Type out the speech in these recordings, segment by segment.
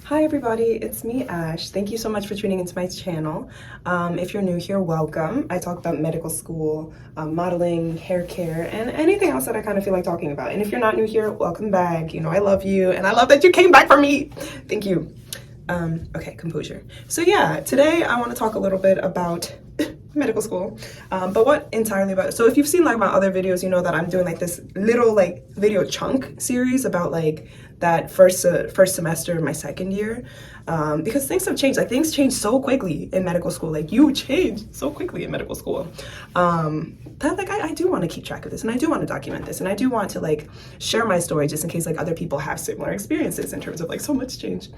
Hi everybody, it's me, Ash. Thank you so much for tuning into my channel. If you're new here, welcome. I talk about medical school, modeling, hair care, and anything else that I kind of feel like talking about. And if you're not new here, welcome back. You know, I love you, and I love that you came back for me. Thank you. Okay, composure. So yeah, today I want to talk a little bit about medical school, but what entirely about it. So if you've seen like my other videos, you know that I'm doing like this little like video chunk series about like that first semester of my second year, because things have changed. Like things change so quickly in medical school. Like you change so quickly in medical school, that like I do want to keep track of this, and I do want to document this, and I do want to like share my story just in case like other people have similar experiences in terms of like so much change.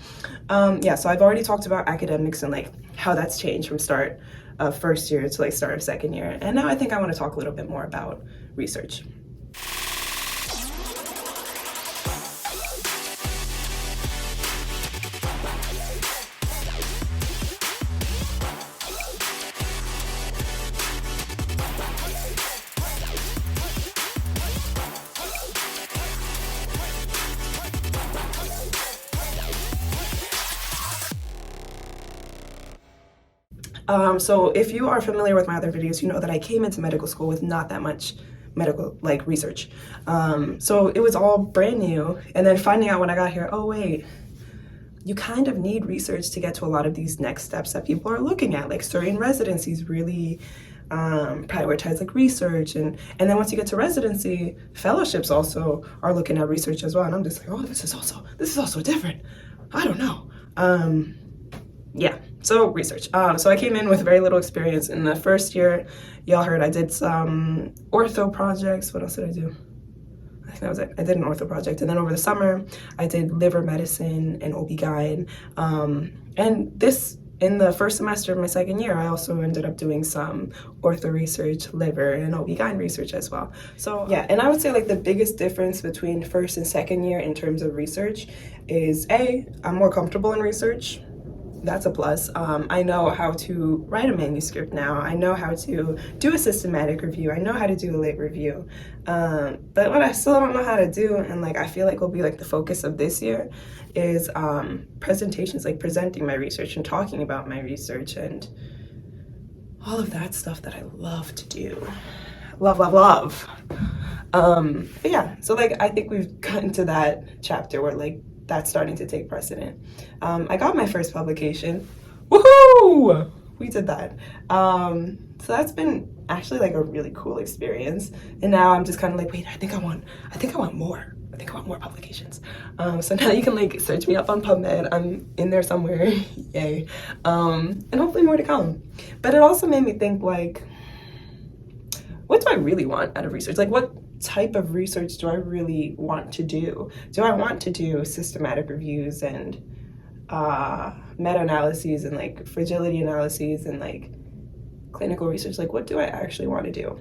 Yeah, so I've already talked about academics and like how that's changed from start of first year to like start of second year, and now I think I want to talk a little bit more about research. So if you are familiar with my other videos, you know that I came into medical school with not that much medical like research. So it was all brand new, and then finding out when I got here, oh wait, you kind of need research to get to a lot of these next steps that people are looking at. Like certain residencies really prioritize like research, and then once you get to residency, fellowships also are looking at research as well. And I'm just like, oh, this is also different. I don't know. Yeah, so research. So I came in with very little experience. In the first year, y'all heard I did some ortho projects. What else did I do? I think that was it. I did an ortho project. And then over the summer, I did liver medicine and OB-GYN. And this, in the first semester of my second year, I also ended up doing some ortho research, liver, and OB-GYN research as well. So yeah, and I would say like the biggest difference between first and second year in terms of research is I'm more comfortable in research. That's a plus. I know how to write a manuscript now. I know how to do a systematic review. I know how to do a lit review. But what I still don't know how to do, and like I feel like will be like the focus of this year, is presentations, like presenting my research and talking about my research and all of that stuff that I love to do. Love. But yeah, so like I think we've gotten to that chapter where like that's starting to take precedent. I got my first publication. Woohoo! We did that. So that's been actually like a really cool experience. And now I'm just kind of like, wait, I think I want more. I think I want more publications. So now you can like search me up on PubMed. I'm in there somewhere. Yay. And hopefully more to come. But it also made me think like, what do I really want out of research? Like what type of research do I really want to do? Do I want to do systematic reviews and meta-analyses and like fragility analyses and like clinical research? Like what do I actually want to do?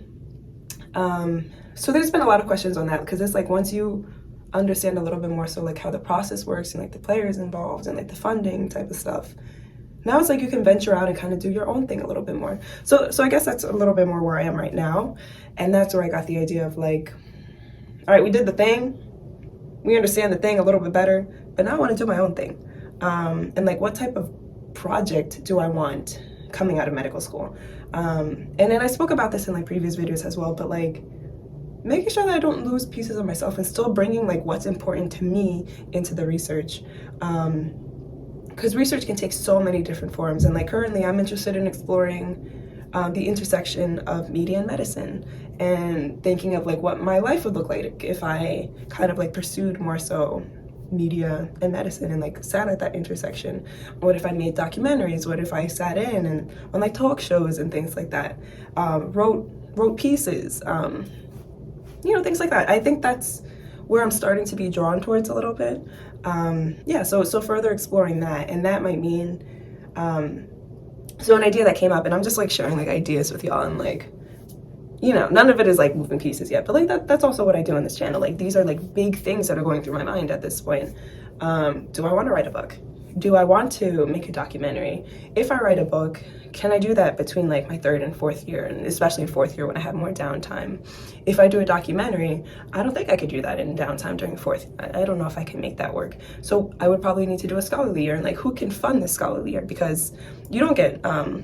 So there's been a lot of questions on that, because it's like once you understand a little bit more so like how the process works and like the players involved and like the funding type of stuff, now it's like you can venture out and kind of do your own thing a little bit more. So I guess that's a little bit more where I am right now. And that's where I got the idea of like, all right, we did the thing. We understand the thing a little bit better, but now I want to do my own thing. And like what type of project do I want coming out of medical school? And then I spoke about this in like previous videos as well, but like making sure that I don't lose pieces of myself and still bringing like what's important to me into the research. Because research can take so many different forms, and like currently I'm interested in exploring the intersection of media and medicine, and thinking of like what my life would look like if I kind of like pursued more so media and medicine and like sat at that intersection. What if I made documentaries? What if I sat in and on like talk shows and things like that, wrote pieces, you know, things like that. I think that's where I'm starting to be drawn towards a little bit. Yeah, so further exploring that, and that might mean, so an idea that came up, and I'm just like sharing like ideas with y'all, and like, you know, none of it is like moving pieces yet, but like that's also what I do on this channel. Like these are like big things that are going through my mind at this point. Do I want to write a book? do I want to make a documentary? If I write a book, can I do that between like my third and fourth year, and especially in fourth year when I have more downtime? If I do a documentary, I don't think I could do that in downtime during fourth. I don't know if I can make that work. So I would probably need to do a scholarly year, and like who can fund the scholarly year? Because you don't get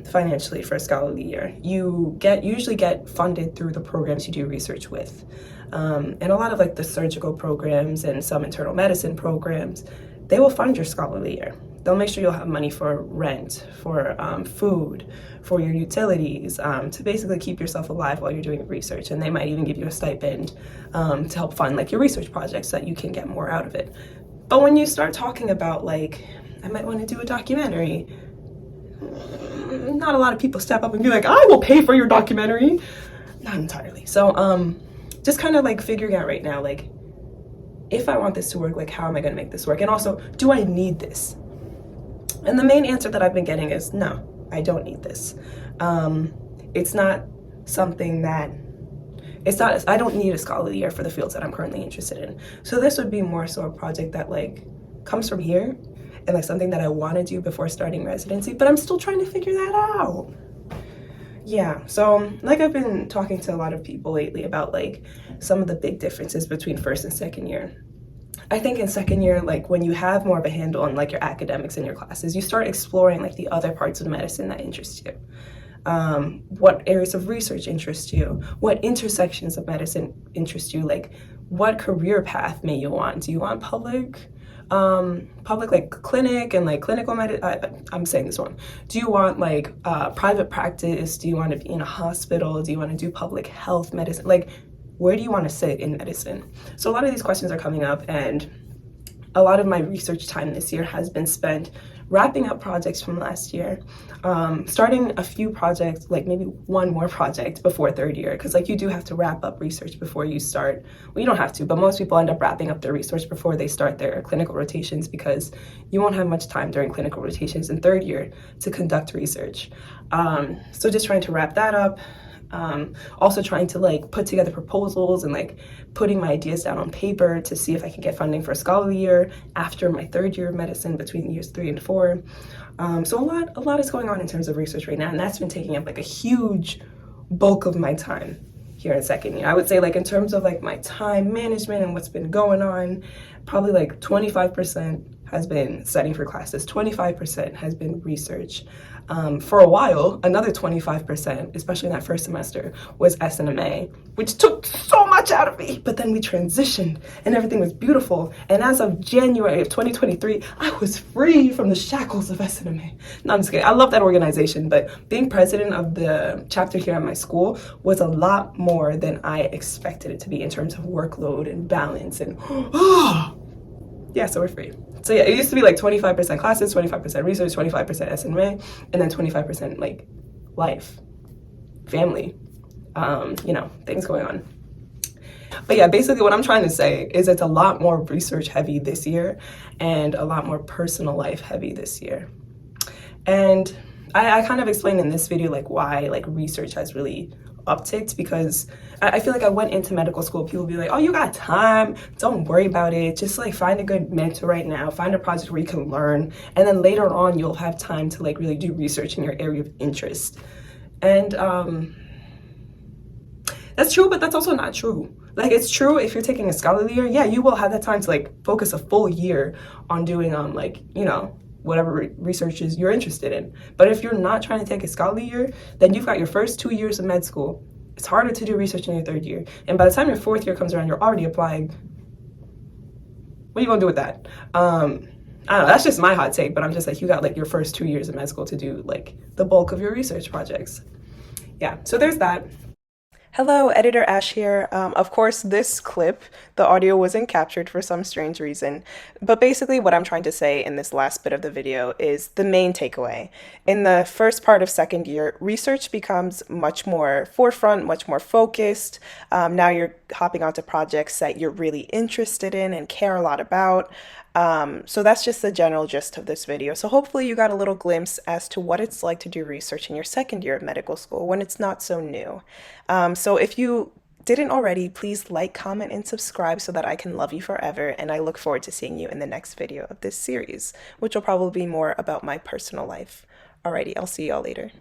financially for a scholarly year. You usually get funded through the programs you do research with. And a lot of like the surgical programs and some internal medicine programs, they will fund your scholarly year. They'll make sure you'll have money for rent, for food, for your utilities, to basically keep yourself alive while you're doing research. And they might even give you a stipend to help fund like your research projects so that you can get more out of it. But when you start talking about like, I might want to do a documentary, not a lot of people step up and be like, I will pay for your documentary. Not entirely. So just kind of like figuring out right now, like, if I want this to work, like, how am I going to make this work? And also, do I need this? And the main answer that I've been getting is no, I don't need this. It's not something that, I don't need a scholarly year for the fields that I'm currently interested in. So this would be more so a project that like comes from here and like something that I want to do before starting residency, but I'm still trying to figure that out. Yeah, so like I've been talking to a lot of people lately about like some of the big differences between first and second year. I think in second year, like when you have more of a handle on like your academics in your classes, you start exploring like the other parts of medicine that interest you. What areas of research interest you? What intersections of medicine interest you? Like what career path may you want? Do you want public like clinic and like clinical I'm saying this wrong. Do you want like private practice? Do you want to be in a hospital? Do you want to do public health medicine? Like where do you want to sit in medicine? So a lot of these questions are coming up, and a lot of my research time this year has been spent wrapping up projects from last year, starting a few projects, like maybe one more project before third year, because like you do have to wrap up research before you start. Well, you don't have to, but most people end up wrapping up their research before they start their clinical rotations, because you won't have much time during clinical rotations in third year to conduct research. So just trying to wrap that up. Also trying to like put together proposals and like putting my ideas down on paper to see if I can get funding for a scholarly year after my third year of medicine between years 3 and 4. So a lot is going on in terms of research right now, and that's been taking up like a huge bulk of my time here in second year. I would say like in terms of like my time management and what's been going on, probably like 25% has been studying for classes, 25% has been research. For a while, another 25%, especially in that first semester, was S&MA, which took so much out of me. But then we transitioned and everything was beautiful. And as of January of 2023, I was free from the shackles of S&MA. No, I'm just kidding. I love that organization, but being president of the chapter here at my school was a lot more than I expected it to be in terms of workload and balance. And yeah, so we're free. So yeah, it used to be like 25% classes, 25% research, 25% S&MA, and then 25% like life, family, things going on. But yeah, basically what I'm trying to say is it's a lot more research heavy this year and a lot more personal life heavy this year. And I kind of explained in this video like why like research has really upticked, because I feel like I went into medical school, people be like, oh, you got time, don't worry about it, just like find a good mentor right now, find a project where you can learn, and then later on you'll have time to like really do research in your area of interest. And that's true, but that's also not true. Like it's true if you're taking a scholarly year, yeah, you will have that time to like focus a full year on doing whatever researches you're interested in. But if you're not trying to take a scholarly year, then you've got your first 2 years of med school. It's harder to do research in your third year. And by the time your fourth year comes around, you're already applying. What are you gonna do with that? I don't know, that's just my hot take, but I'm just like, you got like your first 2 years of med school to do like the bulk of your research projects. Yeah, so there's that. Hello, Editor Ash here. Of course, this clip, the audio wasn't captured for some strange reason, but basically what I'm trying to say in this last bit of the video is the main takeaway. In the first part of second year, research becomes much more forefront, much more focused. Now you're hopping onto projects that you're really interested in and care a lot about. So that's just the general gist of this video. So hopefully you got a little glimpse as to what it's like to do research in your second year of medical school when it's not so new. So if you didn't already, please like, comment, and subscribe so that I can love you forever, and I look forward to seeing you in the next video of this series, which will probably be more about my personal life. Alrighty, I'll see y'all later.